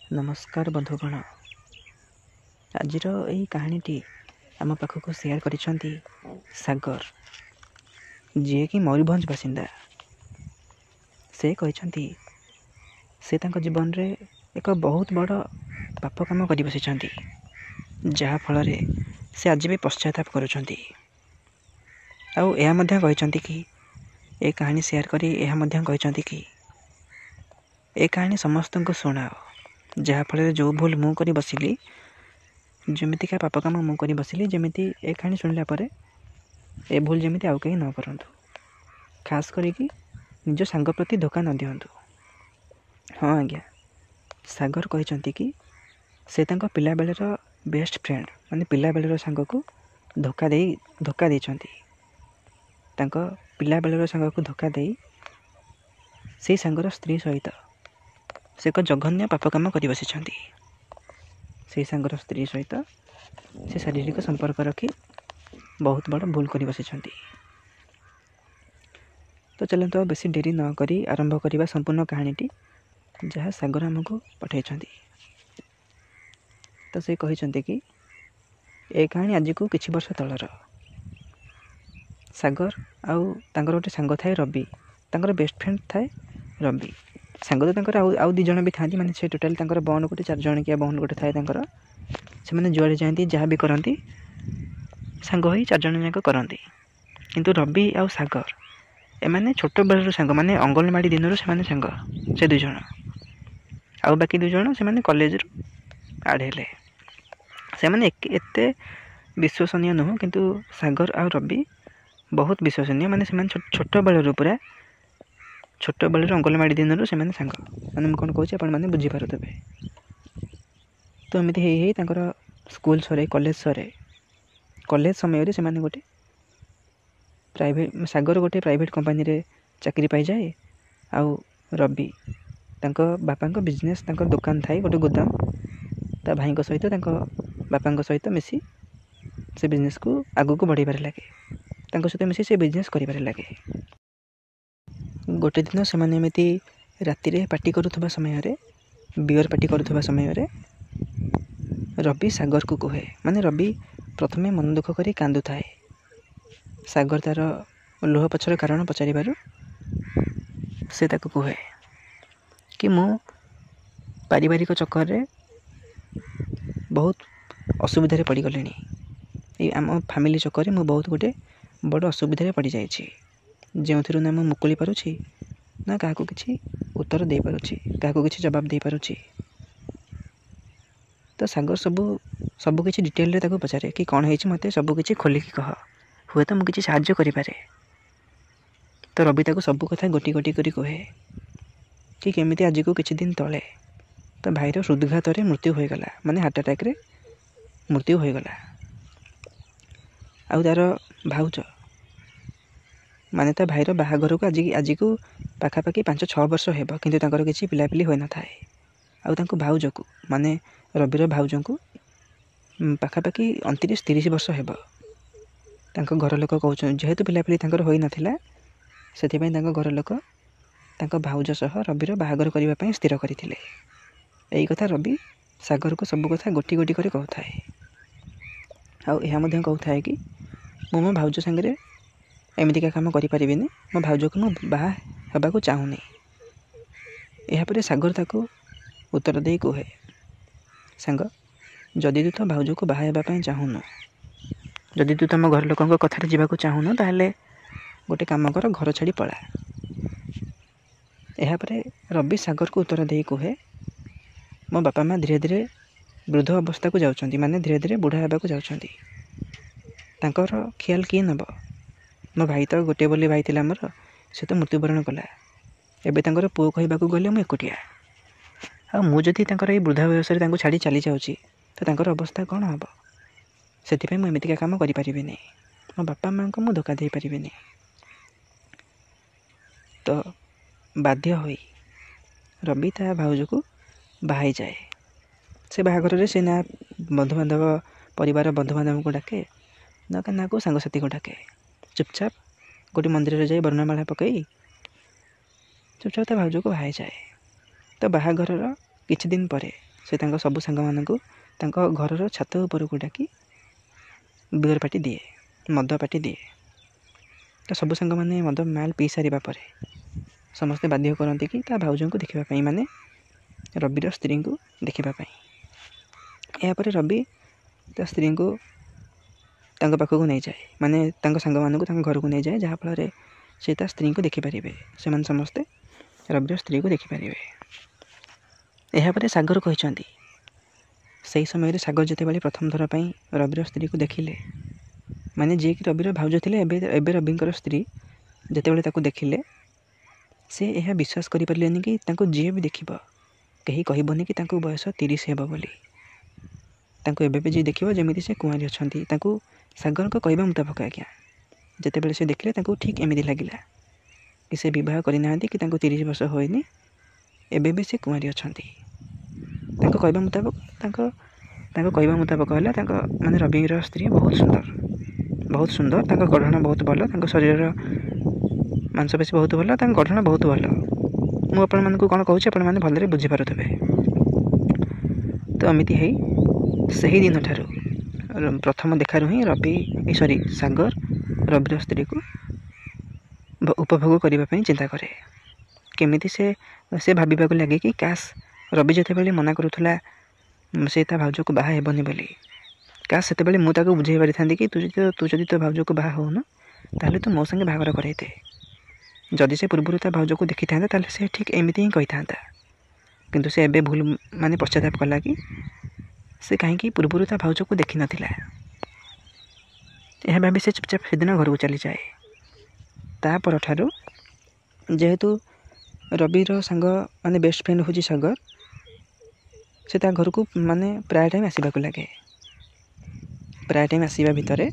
नमस्कार बंधुगण। आज यही कहानीटी आम पाखक सेयार करिसेंती सागर, जी कि मयूरभंज बासिंदा। से कहते से तांको जीवन रे एक बहुत बड़ पाप काम कर बसिछंती, जहा फल से आज भी पश्चाताप करुछंती। आउ यह मध्य कहते कि ए कहानी सेयार करी यह मध्य कहते कि ए कहानी समस्त को शुणाओ, जहा फल जो भूल मु करी बसिली, जमितिका पाप काम मु करी बसिली, जमिति ए कहानी शुणिला परे ए भूल जमिति आउ कहीं न करंतु। खास करिकी निज सांग प्रति धोखा न दियंतु। हाँ आज्ञा, सागर कहते कि से तांको पिला बेलर बेस्ट फ्रेंड माने पिला बेलर सांग को धोखा देइछंती। तांको पिला बेलर सांग को धोखा देई से सांगर स्त्री सहित से एक जघन्य पाप काम कर बसिछंती। से सांगर स्त्री सहित से शारीरिक संपर्क रखी बहुत बड़ भूल कर बसिछंती। तो चलते बेसी डेरी न करी आरंभ करवा संपूर्ण कहानीटी, जहाँ सागर आमको पठाइछंती। तो से कहते कि ए कहानी आज को किछि वर्ष तलर। सागर आउ तांकर गोटे सांग थाए रवि, तांकर बेस्ट फ्रेंड थाए रवि। सांग तो तांकर आउ दी जण भी थांती, माने से टोटल तांकर बॉन्ड गोटे 4 जण किया बॉन्ड गोटे थाए तांकर। से माने जुआड़े जाती जहाँ भी करती सांग ही 4 जण जाक करती। किंतु रवि आउ सागर एमाने छोट बेलर सांग, माने अंगनवाड़ी दिन से सांग से 2 जण। आउ बाकी 2 जण से कॉलेज आड हेले। से माने एते विश्वसनीय नुह, किंतु सागर आउ रवि बहुत विश्वसनीय। माने से छोट बेलर पूरा छोट बेलर अंगनवाड़ी दिन से सांग। माने मुझे कौन कहूँ आपण मैंने बुझीपारे। तो एमती ही तांकर स्कूल सरे कॉलेज सरे। कॉलेज समय से गोटे प्राइवेट सागर गोटे प्राइवेट कंपनी रे चाकरी पाई जाए। आउ रवि तांको बापा को बिजनेस तांको दुकान थाई गोटे गोदाम, ता भाई सहित बापा सहित मिसी से बिजनेस को आगू को बढ़ाई लगे। तांको सहित मिसी से बिजनेस करिबारे लगे। गोटे दिन से एमती राति रे पार्टी करुवा समय रे, बियर पार्टी करुवा समय रे रवि सागर को कहे, माने रवि प्रथमे मन दुख करी कांदु थाए। सागर तार लुह पछर कारण पचारिबारु से ताको कहे कि मु पारिवारिक चक्कर रे बहुत असुविधा पड़ गली। आम फैमिली चक्कर मु बहुत गोटे बड़ असुविधा पड़ जाइए, जो थी ना मुकुली पारुछि ना क्या किसी उत्तर दे पारुछि, क्या किसी जवाब दे पारुछि। तो सागर सबू किसी डिटेल रे ताको पचारे कि कौन है मत सबू किसी खोलिकी कह, हुए तो मुझे साहाଯ୍य करें। तो रवि ताको सबू कथा गोटी गोटी करी कहे कि केमिति आज को किछि दिन तले तो भाईर हृदघात मृत्यु हो गला, माने हार्ट अटैक रे मृत्यु हो गला। आउ तार भाउज माने ता भाईर बाहाघर को आज को पाखापाखि 5-6 वर्ष हेब, किंतु तांकर किछि पिलापिली होई न थाए। आउ तांको भाउज को माने रविर भाउज को पाखापाखि 29-30 वर्ष हेब। तांको घर लोक कहउछन जेहेतु पिलापिली तांकर होई नथिला, सेथिपई तांको घर लोक तांको भाउज सह रविर बाहाघर करिबा पई स्थिर करिथिले। एई कथा रवि सागर को सब कथा गोटी गोटी करे कहउथाए। आउ एहा मध्य कहउथाए कि मो भाउज संगे एमितिका काम करि परिबिनी, मो भाउज को मु बाहा हेबा को चाहुनी। एहा परे सागर ताको उत्तर देई कहे, सांग जदि तू तो भाउज को बाहा हेबा पई चाहुनु, जदि तू तम घर लोकंक कथा जीवा को चाहुनु, ताहले गोटे काम कर, घर छाड़ी पला। एहा परे रवि सागर को उत्तर देई कहे, मो बापा माँ धीरे धीरे वृद्ध अवस्था को जाउछंती, माने धीरे धीरे बुढ़ा हेबा को जाउछंती। तांकर ख्याल किए नब? मो भाई तो गोटे बोली भाई थिला मोर, से तो मृत्युवरण कला। एबे तांकर पुओ कहबाकू गले मु एकुटिया। आ मु जदि तांकर ए वृद्धा बयस रे तांको छाड़ी चली जाउची, तो तांकर अवस्था कौन हबो? सेथिपई मु एमितिका काम करि परिबिनी, मो बापा माँ को मु धोखा दे परिबिनी। तो बाध्य होई रवि ता भाउज को बाहाई जाए। से बाहाघर रे से ना बंधुबांधव परिवार बंधुबांधव को डाके ना को सांगसाथी को डाके। चुपचाप गोटे मंदिर रे जाए वर्णमाला पकई चुपचाप ता भाउज को बाहाई जाए। तो बाहाघर किछि दिन परे ସେ ତାଙ୍କ ସବୁ ସାଙ୍ଗମାନଙ୍କୁ ତାଙ୍କ ଘରର ଛାତ ଉପରକୁ ଡାକି ବିୟର୍ ପାର୍ଟି ଦିଏ, ମଦ ପାର୍ଟି ଦିଏ। ତ ସବୁ ସାଙ୍ଗମାନେ ମଦ ମାଲ୍ ପିଇ ସାରିବା ପରେ ସମସ୍ତେ ବାଧ୍ୟ କରନ୍ତି କି ତା ଭାଉଜଙ୍କୁ ଦେଖିବା ପାଇଁ, ମାନେ ରବିର ସ୍ତ୍ରୀଙ୍କୁ ଦେଖିବା ପାଇଁ। ଏହାପରେ ରବି ତା ସ୍ତ୍ରୀଙ୍କୁ ତାଙ୍କ ପାଖକୁ ନେଇଯାଏ, ମାନେ ତାଙ୍କ ସାଙ୍ଗମାନଙ୍କୁ ତାଙ୍କ ଘରକୁ ନେଇଯାଏ, ଯାହାଫଳରେ ସେ ତା ସ୍ତ୍ରୀଙ୍କୁ ଦେଖିପାରିବେ। ସେମାନେ ସମସ୍ତେ ରବିର ସ୍ତ୍ରୀକୁ ଦେଖିପାରିବେ। ଏହାପରେ ସାଗର କହିଛନ୍ତି, ସେହି ସମୟରେ ସାଗର ଯେତେବେଳେ ପ୍ରଥମ ଥର ପାଇଁ ରବିର ସ୍ତ୍ରୀକୁ ଦେଖିଲେ, ମାନେ ଯିଏକି ରବିର ଭାଉଜ ଥିଲେ, ଏବେ ରବିଙ୍କର ସ୍ତ୍ରୀ ଯେତେବେଳେ ତାକୁ ଦେଖିଲେ, ସେ ଏହା ବିଶ୍ୱାସ କରିପାରିଲେନି କି ତାଙ୍କୁ ଯିଏ ବି ଦେଖିବ କେହି କହିବନି କି ତାଙ୍କୁ ବୟସ 30 ହେବ ବୋଲି। ତାଙ୍କୁ ଏବେ ବି ଯିଏ ଦେଖିବ ଯେମିତି ସେ କୁଆଁରୀ ଅଛନ୍ତି। ତାଙ୍କୁ ସାଗରଙ୍କ କହିବା ମୁତାବକ ଆଜ୍ଞା, ଯେତେବେଳେ ସେ ଦେଖିଲେ ତାଙ୍କୁ ଠିକ୍ ଏମିତି ଲାଗିଲା କି ସେ ବିବାହ କରିନାହାନ୍ତି, କି ତାଙ୍କୁ 30 ବର୍ଷ ହୋଇନି, ଏବେ ବି ସେ କୁଆଁରୀ ଅଛନ୍ତି। ତାଙ୍କ କହିବା ମୁତାବକ ହେଲା ତାଙ୍କ ମାନେ ରବିର ସ୍ତ୍ରୀ ବହୁତ ସୁନ୍ଦର, ତାଙ୍କ ଗଢ଼ଣ ବହୁତ ଭଲ, ତାଙ୍କ ଶରୀରର ମାଂସପେଶୀ ବହୁତ ଭଲ, ତାଙ୍କ ଗଠନ ବହୁତ ଭଲ। ମୁଁ ଆପଣମାନଙ୍କୁ କ'ଣ କହୁଛି ଆପଣମାନେ ଭଲରେ ବୁଝିପାରୁଥିବେ। ତ ଏମିତି ହେଇ ସେହି ଦିନଠାରୁ ପ୍ରଥମ ଦେଖାରୁ ହିଁ ସାଗର ରବିର ସ୍ତ୍ରୀକୁ ଉପଭୋଗ କରିବା ପାଇଁ ଚିନ୍ତା କରେ। କେମିତି ସେ ଭାବିବାକୁ ଲାଗେ କି କାସ୍ ରବି ଯେତେବେଳେ ମନା କରୁଥିଲା ସେ ତା ଭାଉଜକୁ ବାହା ହେବନି ବୋଲି, କାସ୍ ସେତେବେଳେ ମୁଁ ତାକୁ ବୁଝେଇ ପାରିଥାନ୍ତି କି ତୁ ଯଦି ତୋ ଭାଉଜକୁ ବାହା ହେଉନୁ ତାହେଲେ ତୁ ମୋ ସାଙ୍ଗେ ବାହାଘର କରାଇଦେ। ଯଦି ସେ ପୂର୍ବରୁ ତା ଭାଉଜକୁ ଦେଖିଥାନ୍ତା ତାହେଲେ ସେ ଠିକ୍ ଏମିତି ହିଁ କହିଥାନ୍ତା। କିନ୍ତୁ ସେ ଏବେ ଭୁଲ ମାନେ ପଶ୍ଚାତାପ କଲା କି ସେ କାହିଁକି ପୂର୍ବରୁ ତା ଭାଉଜକୁ ଦେଖିନଥିଲା। ଏହା ଭାବି ସେ ଚୁପଚାପ ସେଦିନ ଘରକୁ ଚାଲିଯାଏ। ତା ପରଠାରୁ ଯେହେତୁ ରବିର ସାଙ୍ଗ ମାନେ ବେଷ୍ଟ ଫ୍ରେଣ୍ଡ ହେଉଛି ସାଗର, ସେ ତା ଘରକୁ ମାନେ ପ୍ରାୟ ଟାଇମ୍ ଆସିବାକୁ ଲାଗେ। ପ୍ରାୟ ଟାଇମ୍ ଆସିବା ଭିତରେ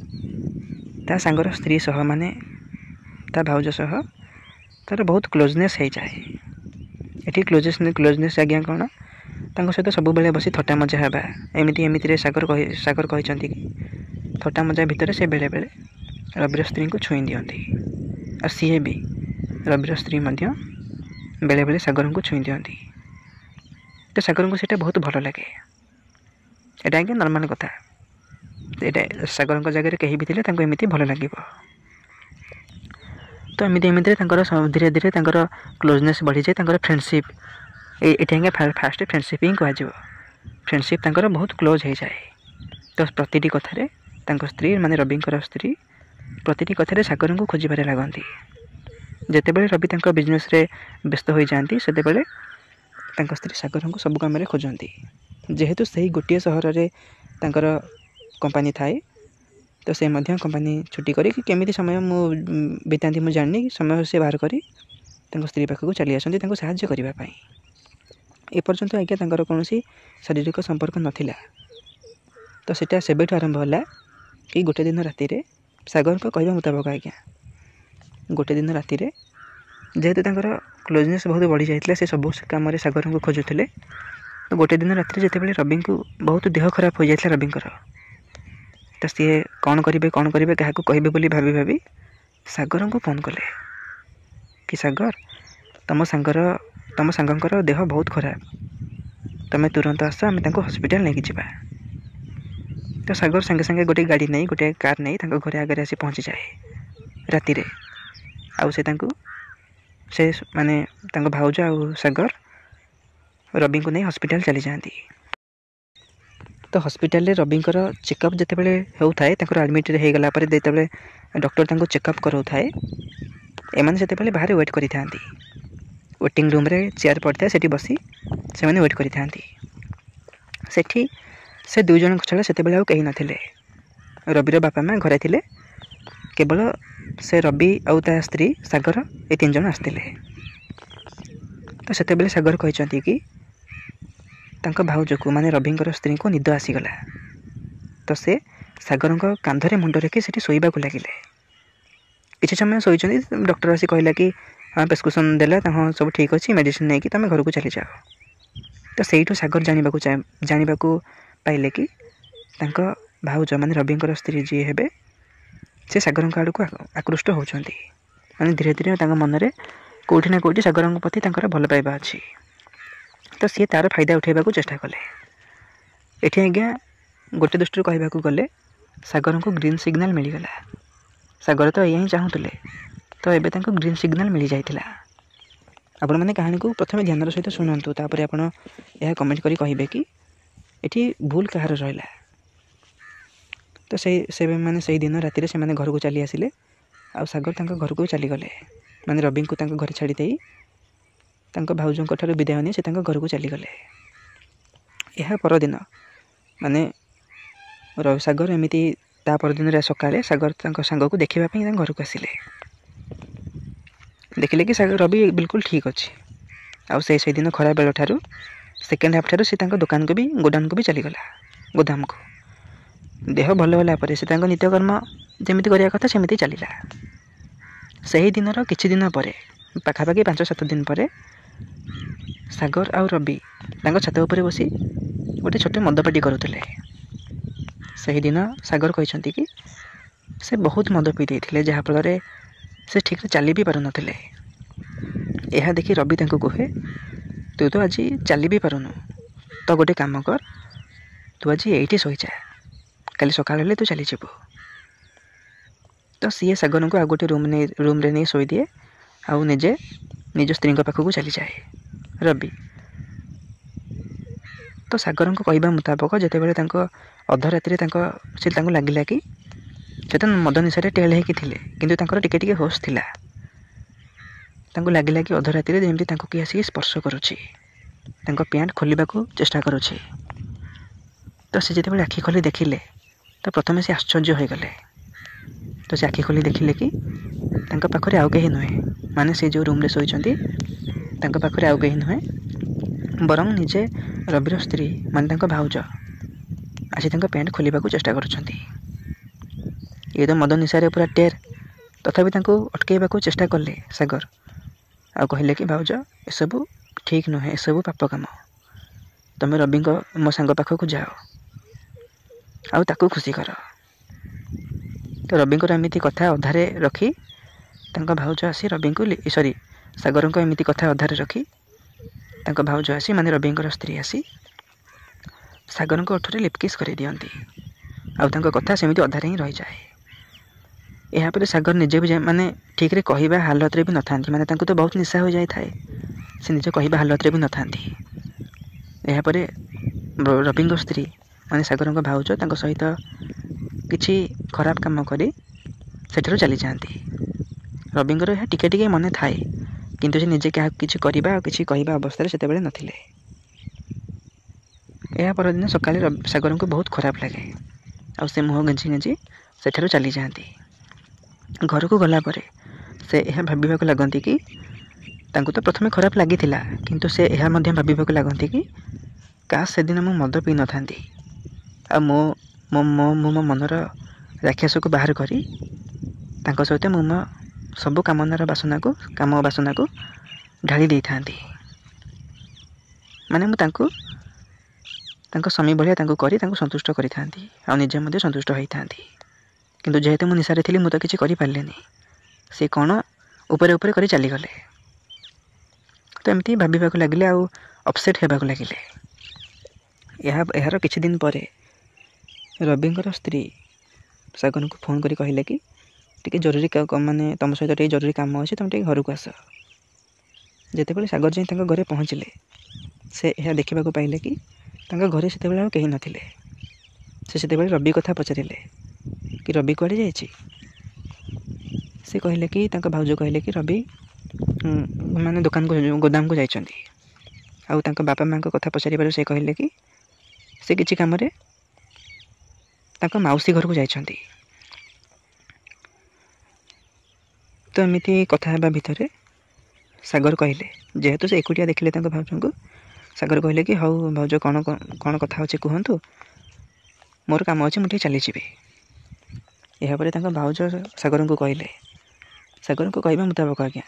ତା ସାଙ୍ଗର ସ୍ତ୍ରୀ ସହ, ମାନେ ତା ଭାଉଜ ସହ ତାର ବହୁତ କ୍ଲୋଜନେସ୍ ହେଇଯାଏ। ଏଠି କ୍ଲୋଜନେସ୍ ଆଜ୍ଞା କ'ଣ, ତାଙ୍କ ସହିତ ସବୁବେଳେ ବସି ଥଟ୍ଟା ମଜା ହେବା, ଏମିତିରେ ସାଗର କହିଛନ୍ତି କି ଥଟ୍ଟା ମଜା ଭିତରେ ସେ ବେଳେବେଳେ ରବିର ସ୍ତ୍ରୀଙ୍କୁ ଛୁଇଁ ଦିଅନ୍ତି। ଆଉ ସିଏ ବି ରବିର ସ୍ତ୍ରୀ ମଧ୍ୟ ବେଳେବେଳେ ସାଗରଙ୍କୁ ଛୁଇଁ ଦିଅନ୍ତି। ତ ସାଗରଙ୍କୁ ସେଇଟା ବହୁତ ଭଲ ଲାଗେ। ଏଇଟା ଆଜ୍ଞା ନର୍ମାଲ୍ କଥା। ଏଇଟା ସାଗରଙ୍କ ଜାଗାରେ କେହି ବି ଥିଲେ ତାଙ୍କୁ ଏମିତି ଭଲ ଲାଗିବ। ତ ଏମିତିରେ ତାଙ୍କର ଧୀରେ ଧୀରେ ତାଙ୍କର କ୍ଲୋଜନେସ୍ ବଢ଼ିଯାଏ, ତାଙ୍କର ଫ୍ରେଣ୍ଡସିପ୍, ଏଇଠି ଆଜ୍ଞା ଫାଷ୍ଟ ଫ୍ରେଣ୍ଡସିପ୍ ହିଁ କୁହାଯିବ। ଫ୍ରେଣ୍ଡସିପ୍ ତାଙ୍କର ବହୁତ କ୍ଲୋଜ୍ ହେଇଯାଏ। ତ ପ୍ରତିଟି କଥାରେ ତାଙ୍କ ସ୍ତ୍ରୀ, ମାନେ ରବିଙ୍କର ସ୍ତ୍ରୀ ପ୍ରତିଟି କଥାରେ ସାଗରଙ୍କୁ ଖୋଜିବାରେ ଲାଗନ୍ତି। ଯେତେବେଳେ ରବି ତାଙ୍କ ବିଜନେସ୍ରେ ବ୍ୟସ୍ତ ହୋଇଯାଆନ୍ତି ସେତେବେଳେ ତାଙ୍କ ସ୍ତ୍ରୀ ସାଗରଙ୍କୁ ସବୁ କାମରେ ଖୋଜନ୍ତି। ଯେହେତୁ ସେହି ଗୋଟିଏ ସହରରେ ତାଙ୍କର କମ୍ପାନୀ ଥାଏ, ତ ସେ ମଧ୍ୟ କମ୍ପାନୀ ଛୁଟି କରିକି କେମିତି ସମୟ ବିତାନ୍ତି ମୁଁ ଜାଣିନି, ସମୟ ସେ ବାହାର କରି ତାଙ୍କ ସ୍ତ୍ରୀ ପାଖକୁ ଚାଲି ଆସନ୍ତି ତାଙ୍କୁ ସାହାଯ୍ୟ କରିବା ପାଇଁ। ଏପର୍ଯ୍ୟନ୍ତ ଆଜ୍ଞା ତାଙ୍କର କୌଣସି ଶାରୀରିକ ସମ୍ପର୍କ ନଥିଲା। ତ ସେଇଟା ସେବେଠୁ ଆରମ୍ଭ ହେଲା କି ଗୋଟେ ଦିନ ରାତିରେ, ସାଗରଙ୍କ କହିବା ମୁତାବକ ଆଜ୍ଞା, ଗୋଟେ ଦିନ ରାତିରେ ଯେହେତୁ ତାଙ୍କର କ୍ଲୋଜନେସ୍ ବହୁତ ବଢ଼ିଯାଇଥିଲା, ସେ ସବୁ କାମରେ ସାଗରଙ୍କୁ ଖୋଜୁଥିଲେ। ତ ଗୋଟେ ଦିନ ରାତିରେ ଯେତେବେଳେ ରବିଙ୍କୁ ବହୁତ ଦେହ ଖରାପ ହୋଇଯାଇଥିଲା ରବିଙ୍କର, ତ ସିଏ କ'ଣ କରିବେ କାହାକୁ କହିବେ ବୋଲି ଭାବି ସାଗରଙ୍କୁ ଫୋନ୍ କଲେ କି ସାଗର, ତମ ସାଙ୍ଗଙ୍କର ଦେହ ବହୁତ ଖରାପ, ତମେ ତୁରନ୍ତ ଆସ, ଆମେ ତାଙ୍କୁ ହସ୍ପିଟାଲ ନେଇକି ଯିବା। ତ ସାଗର ସାଙ୍ଗେ ଗୋଟେ ଗାଡ଼ି ନେଇ, ଗୋଟେ କାର୍ ନେଇ ତାଙ୍କ ଘରେ ଆଗରେ ଆସି ପହଞ୍ଚିଯାଏ ରାତିରେ। ଆଉ ମାନେ ତାଙ୍କ ଭାଉଜ ଆଉ ସାଗର ରବିଙ୍କୁ ନେଇ ହସ୍ପିଟାଲ ଚାଲିଯାଆନ୍ତି। ତ ହସ୍ପିଟାଲରେ ରବିଙ୍କର ଚେକଅପ୍ ଯେତେବେଳେ ହେଉଥାଏ, ତାଙ୍କର ଆଡ଼ମିଟ୍ ହେଇଗଲା ପରେ ଯେତେବେଳେ ଡକ୍ଟର ତାଙ୍କୁ ଚେକଅପ୍ କରାଉଥାଏ, ଏମାନେ ସେତେବେଳେ ବାହାରେ ୱେଟ୍ କରିଥାନ୍ତି। ୱେଟିଂ ରୁମ୍ରେ ଚେୟାର ପଡ଼ିଥାଏ, ସେଠି ବସି ସେମାନେ ୱେଟ୍ କରିଥାନ୍ତି। ସେଠି ସେ 2 ଜଣଙ୍କ ଛଡ଼ା ସେତେବେଳେ ଆଉ କେହି ନଥିଲେ। ରବିର ବାପା ମା ଘରେ ଥିଲେ, କେବଳ ସେ ରବି ଆଉ ତା ସ୍ତ୍ରୀ ସାଗର, ଏ 3 ଜଣ ଆସିଥିଲେ। ତ ସେତେବେଳେ ସାଗର କହିଛନ୍ତି କି ତାଙ୍କ ଭାଉଜକୁ, ମାନେ ରବିଙ୍କର ସ୍ତ୍ରୀଙ୍କୁ ନିଦ ଆସିଗଲା। ତ ସେ ସାଗରଙ୍କ କାନ୍ଧରେ ମୁଣ୍ଡ ରଖି ସେଠି ଶୋଇବାକୁ ଲାଗିଲେ। କିଛି ସମୟ ଶୋଇଛନ୍ତି, ଡକ୍ଟର ଆସି କହିଲା କି ପ୍ରେସ୍କ୍ରିପ୍ସନ୍ ଦେଲା, ହଁ ସବୁ ଠିକ୍ ଅଛି, ମେଡ଼ିସିନ୍ ନେଇକି ତୁମେ ଘରକୁ ଚାଲିଯାଅ। ତ ସେଇଠୁ ସାଗର ଜାଣିବାକୁ ପାଇଲେ କି ତାଙ୍କ ଭାଉଜ, ମାନେ ରବିଙ୍କର ସ୍ତ୍ରୀ ଯିଏ ହେବେ, ସେ ସାଗରଙ୍କ ଆଡ଼କୁ ଆକୃଷ୍ଟ ହେଉଛନ୍ତି। ମାନେ ଧୀରେ ଧୀରେ ତାଙ୍କ ମନରେ କେଉଁଠି ନା କେଉଁଠି ସାଗରଙ୍କ ପ୍ରତି ତାଙ୍କର ଭଲ ପାଇବା ଅଛି। ତ ସିଏ ତା'ର ଫାଇଦା ଉଠାଇବାକୁ ଚେଷ୍ଟା କଲେ। ଏଠି ଆଜ୍ଞା ଗୋଟେ ଦୃଷ୍ଟିରୁ କହିବାକୁ ଗଲେ ସାଗରଙ୍କୁ ଗ୍ରୀନ୍ ସିଗ୍ନାଲ୍ ମିଳିଗଲା। ସାଗର ତ ଏଇଆ ହିଁ ଚାହୁଁଥିଲେ, ତ ଏବେ ତାଙ୍କୁ ଗ୍ରୀନ୍ ସିଗ୍ନାଲ୍ ମିଳିଯାଇଥିଲା। ଆପଣମାନେ କାହାଣୀକୁ ପ୍ରଥମେ ଧ୍ୟାନର ସହିତ ଶୁଣନ୍ତୁ, ତାପରେ ଆପଣ ଏହା କମେଣ୍ଟ କରି କହିବେ କି ଏଠି ଭୁଲ କାହାର ରହିଲା। ତ ସେମାନେ ସେଇ ଦିନ ରାତିରେ ସେମାନେ ଘରକୁ ଚାଲି ଆସିଲେ, ଆଉ ସାଗର ତାଙ୍କ ଘରକୁ ଚାଲିଗଲେ। ମାନେ ରବିଙ୍କୁ ତାଙ୍କ ଘରେ ଛାଡ଼ି ଦେଇ ତାଙ୍କ ଭାଉଜଙ୍କ ଠାରୁ ବିଦାୟ ନେଇ ସେ ତାଙ୍କ ଘରକୁ ଚାଲିଗଲେ। ଏହା ପରଦିନ ମାନେ ସାଗର ଏମିତି ତା ପରଦିନରେ ସକାଳେ ସାଗର ତାଙ୍କ ସାଙ୍ଗକୁ ଦେଖିବା ପାଇଁ ତାଙ୍କ ଘରକୁ ଆସିଲେ। ଦେଖିଲେ କି ରବି ବିଲକୁଲ ଠିକ୍ ଅଛି। ଆଉ ସେଇଦିନ ଖରାବେଳ ଠାରୁ ସେକେଣ୍ଡ ହାଫ୍ ଠାରୁ ସେ ତାଙ୍କ ଦୋକାନକୁ ବି ଗୋଦାମକୁ ବି ଚାଲିଗଲା, ଗୋଦାମକୁ। ଦେହ ଭଲ ହେଲା ପରେ ସେ ତାଙ୍କ ନିତ୍ୟକର୍ମ ଯେମିତି କରିବା କଥା ସେମିତି ଚାଲିଲା। ସେହି ଦିନର କିଛି ଦିନ ପରେ, ପାଖାପାଖି 5-7 ଦିନ ପରେ, ସାଗର ଆଉ ରବି ତାଙ୍କ ଛାତ ଉପରେ ବସି ଗୋଟେ ଛୋଟ ମଦପାଟି କରୁଥିଲେ। ସେହିଦିନ ସାଗର କହିଛନ୍ତି କି ସେ ବହୁତ ମଦ ପିଇ ଦେଇଥିଲେ, ଯାହାଫଳରେ ସେ ଠିକ୍ରେ ଚାଲି ବି ପାରୁନଥିଲେ। ଏହା ଦେଖି ରବି ତାଙ୍କୁ କୁହେ, ତୁ ତ ଆଜି ଚାଲି ବି ପାରୁନୁ, ତ ଗୋଟେ କାମ କର, ତୁ ଆଜି ଏଇଠି ଶୋଇଯା, କାଲି ସକାଳ ହେଲେ ତୁ ଚାଲିଯିବୁ। ତ ସିଏ ସାଗରଙ୍କୁ ଆଉ ଗୋଟେ ରୁମ୍ରେ ନେଇ ଶୋଇଦିଏ, ଆଉ ନିଜେ ନିଜ ସ୍ତ୍ରୀଙ୍କ ପାଖକୁ ଚାଲିଯାଏ ରବି। ତ ସାଗରଙ୍କ କହିବା ମୁତାବକ ଯେତେବେଳେ ତାଙ୍କ ଅଧରାତିରେ ତାଙ୍କୁ ଲାଗିଲା କି ସେ ତ ମଦ ନିଶାରେ ଟେଲ ହେଇକି ଥିଲେ, କିନ୍ତୁ ତାଙ୍କର ଟିକେ ଟିକେ ହୋସ୍ ଥିଲା। ତାଙ୍କୁ ଲାଗିଲା କି ଅଧରାତିରେ ଯେମିତି ତାଙ୍କୁ କିଏ ଆସିକି ସ୍ପର୍ଶ କରୁଛି, ତାଙ୍କ ପ୍ୟାଣ୍ଟ ଖୋଲିବାକୁ ଚେଷ୍ଟା କରୁଛି। ତ ସେ ଯେତେବେଳେ ଆଖି ଖୋଲି ଦେଖିଲେ, ତ ପ୍ରଥମେ ସେ ଆଶ୍ଚର୍ଯ୍ୟ ହୋଇଗଲେ। ତ ସେ ଆଖି ଖୋଲି ଦେଖିଲେ କି ତାଙ୍କ ପାଖରେ ଆଉ କେହି ନୁହେଁ, ମାନେ ସେ ଯେଉଁ ରୁମ୍ରେ ଶୋଇଛନ୍ତି ତାଙ୍କ ପାଖରେ ଆଉ କେହି ନୁହେଁ, ବରଂ ନିଜେ ରବିର ସ୍ତ୍ରୀ ମାନେ ତାଙ୍କ ଭାଉଜ ଆସି ତାଙ୍କ ପ୍ୟାଣ୍ଟ ଖୋଲିବାକୁ ଚେଷ୍ଟା କରୁଛନ୍ତି। ଇଏ ତ ମଦ ନିଶାରେ ପୁରା ଟେର୍, ତଥାପି ତାଙ୍କୁ ଅଟକାଇବାକୁ ଚେଷ୍ଟା କଲେ ସାଗର, ଆଉ କହିଲେ କି ଭାଉଜ ଏସବୁ ଠିକ୍ ନୁହେଁ, ଏସବୁ ପାପ କାମ। ତମେ ମୋ ସାଙ୍ଗ ପାଖକୁ ଯାଅ ଆଉ ତାକୁ ଖୁସି କର। ତ ରବିଙ୍କର ଏମିତି କଥା ଅଧାରେ ରଖି ତାଙ୍କ ଭାଉଜ ଆସି ସାଗରଙ୍କ ଏମିତି କଥା ଅଧାରେ ରଖି ତାଙ୍କ ଭାଉଜ ଆସି, ମାନେ ରବିଙ୍କର ସ୍ତ୍ରୀ ଆସି ସାଗରଙ୍କ ଓଠରେ ଲିପକିସ୍ କରିଦିଅନ୍ତି, ଆଉ ତାଙ୍କ କଥା ସେମିତି ଅଧାରେ ହିଁ ରହିଯାଏ। ଏହାପରେ ସାଗର ନିଜେ ବି ମାନେ ଠିକ୍ରେ କହିବା ହାଲତରେ ବି ନଥାନ୍ତି, ମାନେ ତାଙ୍କୁ ତ ବହୁତ ନିଶା ହୋଇଯାଇଥାଏ, ସେ ନିଜେ କହିବା ହାଲତରେ ବି ନଥାନ୍ତି। ଏହାପରେ ରବିଙ୍କ ସ୍ତ୍ରୀ ମାନେ ସାଗରଙ୍କ ଭାଉଜ ତାଙ୍କ ସହିତ କିଛି ଖରାପ କାମ କରି ସେଠାରୁ ଚାଲିଯାଆନ୍ତି। ରବିଙ୍କର ଏହା ଟିକେ ଟିକେ ମନେ ଥାଏ, କିନ୍ତୁ ସେ ନିଜେ କାହାକୁ କିଛି କରିବା ଆଉ କିଛି କହିବା ଅବସ୍ଥାରେ ସେତେବେଳେ ନଥିଲେ। ଏହା ପରଦିନ ସକାଳେ ସାଗରଙ୍କୁ ବହୁତ ଖରାପ ଲାଗେ, ଆଉ ସେ ମୁହଁ ଗେଞ୍ଜି ଗେଞ୍ଜି ସେଠାରୁ ଚାଲିଯାଆନ୍ତି। ଘରକୁ ଗଲା ପରେ ସେ ଏହା ଭାବିବାକୁ ଲାଗନ୍ତି କି ତାଙ୍କୁ ତ ପ୍ରଥମେ ଖରାପ ଲାଗିଥିଲା, କିନ୍ତୁ ସେ ଏହା ମଧ୍ୟ ଭାବିବାକୁ ଲାଗନ୍ତି କି କାଶ ସେଦିନ ମୁଁ ମଦ ପିଇ ନଥାନ୍ତି, ଆଉ ମୁଁ ମୋ ମନର ରାକ୍ଷସକୁ ବାହାର କରି ତାଙ୍କ ସହିତ ମୁଁ ମୋ ସବୁ କାମ ବାସନାକୁ ଢାଳି ଦେଇଥାନ୍ତି। ମାନେ ମୁଁ ତାଙ୍କ ସ୍ୱାମୀ ଭଳିଆ ତାଙ୍କୁ କରି ତାଙ୍କୁ ସନ୍ତୁଷ୍ଟ କରିଥାନ୍ତି, ଆଉ ନିଜେ ମଧ୍ୟ ସନ୍ତୁଷ୍ଟ ହୋଇଥାନ୍ତି। କିନ୍ତୁ ଯେହେତୁ ମୁଁ ନିଶାରେ ଥିଲି, ମୁଁ ତ କିଛି କରିପାରିଲିନି। ସେ କ'ଣ ଉପରେ କରି ଚାଲିଗଲେ। ତ ଏମିତି ଭାବିବାକୁ ଲାଗିଲେ ଆଉ ଅପସେଟ୍ ହେବାକୁ ଲାଗିଲେ। ଏହାର କିଛି ଦିନ ପରେ ରବିଙ୍କର ସ୍ତ୍ରୀ ସାଗରଙ୍କୁ ଫୋନ୍ କରି କହିଲେ କି ଟିକେ ଜରୁରୀ ମାନେ ତୁମ ସହିତ ଟିକେ ଜରୁରୀ କାମ ଅଛି, ତୁମେ ଟିକେ ଘରକୁ ଆସ। ଯେତେବେଳେ ସାଗର ଯାଇ ତାଙ୍କ ଘରେ ପହଞ୍ଚିଲେ, ସେ ଏହା ଦେଖିବାକୁ ପାଇଲେ କି ତାଙ୍କ ଘରେ ସେତେବେଳେ ଆଉ କେହି ନଥିଲେ। ସେ ସେତେବେଳେ ରବି କଥା ପଚାରିଲେ କି ରବି କୁଆଡ଼େ ଯାଇଛି। ସେ କହିଲେ କି ତାଙ୍କ ଭାଉଜ କହିଲେ କି ରବି ମାନେ ଗୋଦାମକୁ ଯାଇଛନ୍ତି। ଆଉ ତାଙ୍କ ବାପା ମାଆଙ୍କ କଥା ପଚାରିବାରୁ ସେ କହିଲେ କି ସେ କିଛି କାମରେ ତାଙ୍କ ମାଉସୀ ଘରକୁ ଯାଇଛନ୍ତି। ତ ଏମିତି କଥା ହେବା ଭିତରେ ସାଗର କହିଲେ, ଯେହେତୁ ସେ ଏକୁଟିଆ ଦେଖିଲେ ତାଙ୍କ ଭାଉଜଙ୍କୁ, ସାଗର କହିଲେ କି ହଉ ଭାଉଜ କ'ଣ କଥା ଅଛି କୁହନ୍ତୁ, ମୋର କାମ ଅଛି, ମୁଁ ଟିକେ ଚାଲିଯିବି। ଏହାପରେ ତାଙ୍କ ଭାଉଜ ସାଗରଙ୍କୁ କହିଲେ, ସାଗରଙ୍କୁ କହିବା ମୁତାବକ ଆଜ୍ଞା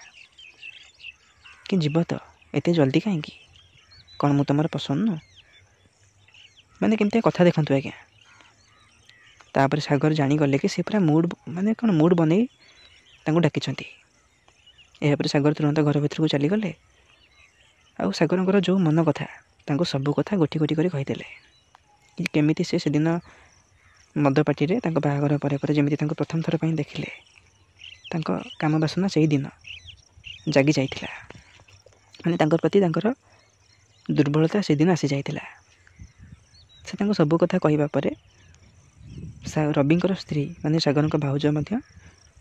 କି ଯିବ ତ ଏତେ ଜଲ୍ଦି କାହିଁକି, କ'ଣ ମୁଁ ତୁମର ପସନ୍ଦ ନୁହଁ, ମାନେ କେମିତି କଥା ଦେଖନ୍ତୁ ଆଜ୍ଞା। ତାପରେ ସାଗର ଜାଣିଗଲେ କି ସେ ପୁରା ମୁଡ୍ ବନେଇ ତାଙ୍କୁ ଡାକିଛନ୍ତି। ଏହାପରେ ସାଗର ତୁରନ୍ତ ଘର ଭିତରକୁ ଚାଲିଗଲେ, ଆଉ ସାଗରଙ୍କର ଯେଉଁ ମନ କଥା ତାଙ୍କୁ ସବୁ କଥା ଗୋଟି ଗୋଟି କରି କହିଦେଲେ। कि केमिति से सेदिन मदपाटीरे तांको बाहाघर परे परे जेमिति तांको प्रथम थर पई देखिले तांको काम बासना सेही दिन जागी जाइथिला माने तांकर प्रति तांकर दुर्बलता सेदिन आसी जाइथिला। से तांको सब कथा कहिबा परे रविंकर स्त्री माने सागरଙ୍କ भाउज मध्य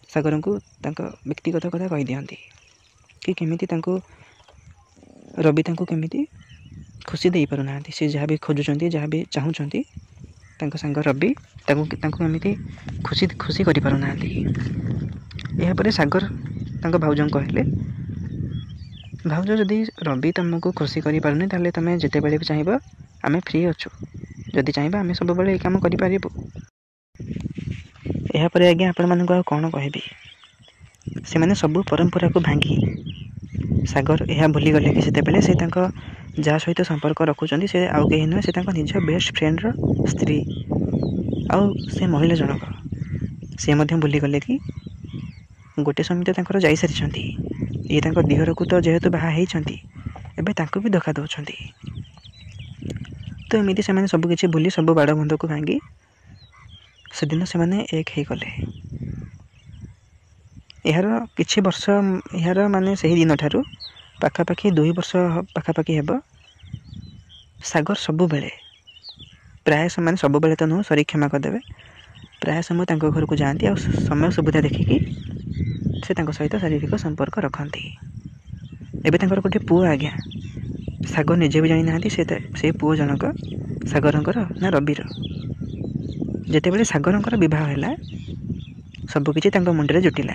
सागरଙ୍କୁ तांको व्यक्तिगत कथा कहि दियंती कि केमिति तांको रवि तांको केमिति खुशी दे पारु नांती से जहाँ भी खोजुचंती जहाँ भी चाहुचंती तांको संग रवि तांको केमिति खुशी खुशी करि पारु नांती। एहा परे सागर तांको भाउजं कहले भाउज जदि रवि तुमको खुशी करि पारुनी ताले तमे जेते बेले भी चाहिबो आमे फ्री अछु जदि चाहिबा आमे सब बेले ए काम करि पारिबो। एहा परे आज्ञा आपण मानको कोन कहबी से माने सब परंपरा को भांगी सागर यह भूली गले कि सेतेबेले से तांको जा सहित संपर्क रखुचंदी से आउ केही नुहे से तांको निज बेस्ट फ्रेंड रो स्त्री आउ से महिला जनक से मध्य भूली गले कि गोटे समित तांकर जाई सारिछंती ये तांको दिहर को तो जेहेतु बाहा हेइछंती एबे तांको भी धोखा दउछंती। तो एमिति से माने सब किछि भूली सब बाड़ बंध को भांगी से दिन से माने एक हे गले। यार किछि वर्ष यार माने सही दिन ठारू पाखापाखि 2 वर्ष पाखापाखि हेब सागर सबु बेले प्राय समय सबु बेले तो नुह सरी क्षमा करदेवे प्राय समय तांको घर को जाती आ समय सुविधा देखिकी से तांको सहित शारीरिक संपर्क रखती। एबे तांकर गोटे पुओ आज्ञा सागर निजे भी जानी नांती से पुओ जनक सागरंकर ना रविर जेतेबेले सागरंकर विवाह हैला सब किछि तांको मुंडरे जुटिला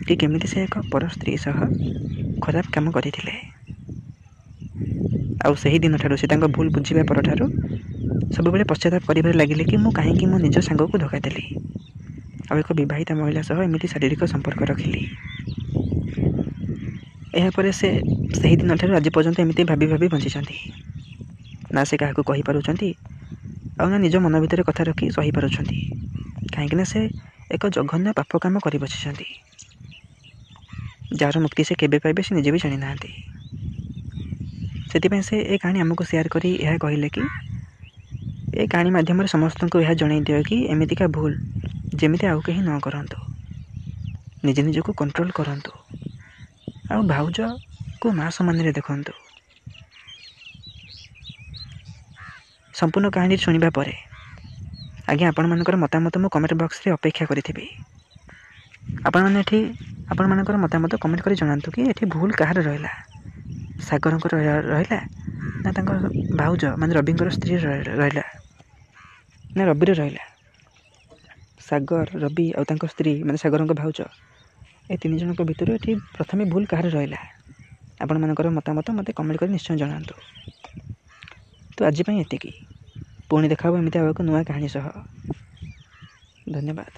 कि केमिति से एक पर स्त्री सह खराब काम करथिले आउ सही दिन ठारू से तांको भूल बुझिबा पर ठारू सब बेले पश्चाताप करिबार लागिले कि मु काहे कि मो निज संग को धोखा देली आ एक विवाहिता महिला सह एमिति शारीरिक संपर्क रखिली। एहा परे से सही दिन ठारू आज पर्यंत एमिति भाबी भाबी बंचिचंती ना से काहाको कहि पारुचंती आ ना निज मन भितर कथा रखी सही पारुचंती काहे कि ना से एक जघन्य पाप काम करि बसिचंती जार मुक्ति से केबे पाइबे से निजे भी जानी नांती। सेति से ए कहानी हमको शेयर करी यह कहले कि ए कहानी माध्यम समस्त को यह जणाई दियो कि एमितिका भूल जेमिति आउ कहीं न करंतु निजे निजे को कंट्रोल करंतु आ भाउज को माँ समान रे देखंतु। संपूर्ण कहानी सुनिबा परे आज्ञा आपण मानकर मतामत मो कमेंट बॉक्स रे अपेक्षा करिथिबी। आपण माने एठी आपण मानकर मतामत कमेंट करी जणांतु कि एठी भूल कहार रहला सागरंकर रहला ना तांकर भाउज माने रविंकर स्त्री रहला ना रविर रहला। सागर रवि और तांकर स्त्री माने सागरंकर भाउज ए 3 जनक भितर एठी प्रथमे भूल कहार रहला आपण मानकर मतामत मते कमेंट करी निश्चय जणांतु। तो आज पई एतिकी पुणी देखाबो एमिति आबको नुआ कहानी सह। धन्यवाद।